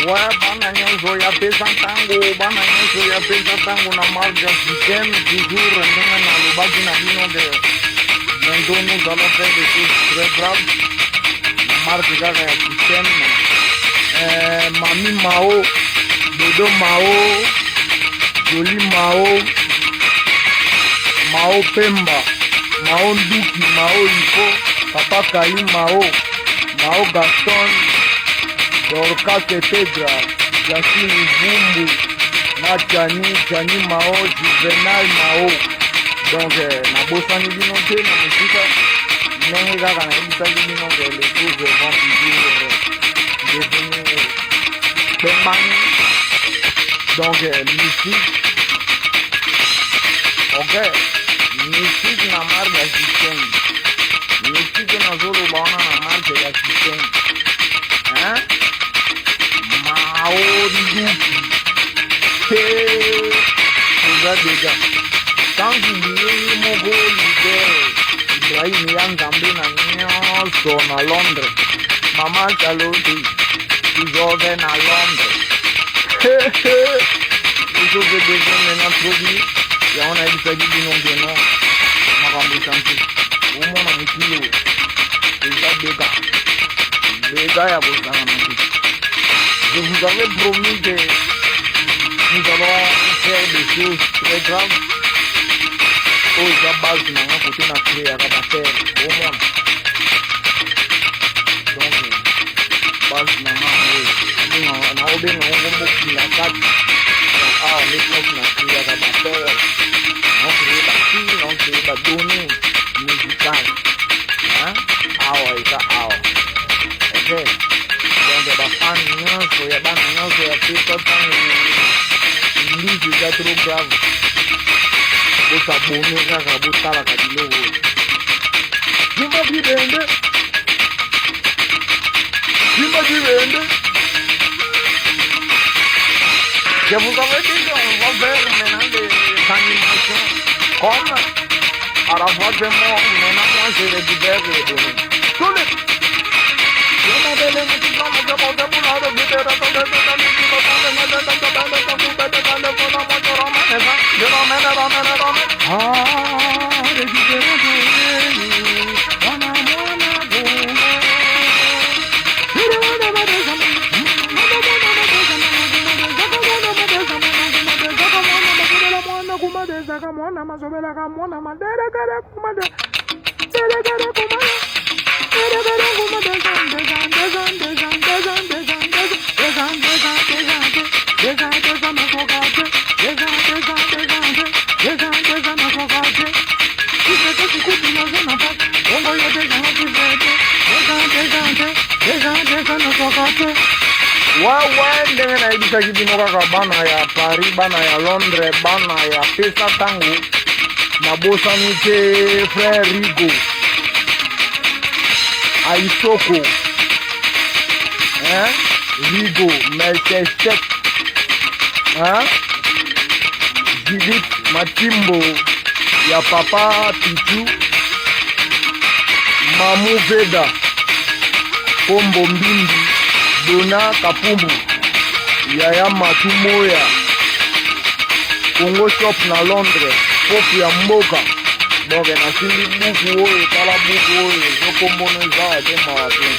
Ouais, bana nyonso ya PESATANGO, bana nyonso ya PESATANGO na marque africaine, toujours ndenge na lobaki na bino de bientôt nous allons faire des choses très graves. Na marque kaka ya système, Mami Mao, Dodo Mao, Joli Mao, Mao Pemba, Mao Nduki, Mao Iko, Papa Kali Mao, Mao Gaston, Dorcas Pedra, Jasine Vumbu, Chani Mao, Juvenal Mao. Donc, na bosani bino te na musika, ndenge kaka na yebisaki bino que les choses vont toujours devenir bang. Donc, musique, ok, musique na marque ya système, musique na zolo baona na marque ya système, hein? Mao Nduki, c'est déjà. Quand vous dites Mogo leader, IBRAHIM NZAMBE na NIONSO na Londres, Mama Chaloti, Izobe na Londres. Isso que devons maintenant produire, et on a dit ça dit non bien non, Marambo Chanti, au monde en kilo, déjà Bega ya Bosana Mati. Je vous avais promis que nous allons faire des choses très graves. Oh, la base de mon côté n'a créé à faire au monde. Donc, base de mon on a oublié nos la carte. Ah, on est comme n'a créé à faire. On crée partie, on crée la donnée musicale. Hein? Ah, ouais, ça, ah. Ok. Donc, il y a des fans, il y a des fans, il y a des fans, il y a trop grave. Bosa bono kaka botala kadiloko. Jimba Jibende. Je vous avais dit qu'on va faire maintenant des animations comme ARAFAT et moi, maintenant moi je les libère et donner. Tous les ouais, ndenge na yebisaki bino kaka bana ya Paris, bana ya Londres, bana ya PESATANGO, nabosani te frère Rigo, Aisoko, hein? Rigo, Melchizedek, hein? Judith Matimbo, ya Papa Pichu, Mamu Veda, Pombo Mbindi, Dona Kapumbu, Yaya Matumoya, Congo Shop na Londres, Pop ya Mboka. Donc, na sili buku oyo, tala buku oyo, zokombono eza ya dema wapen.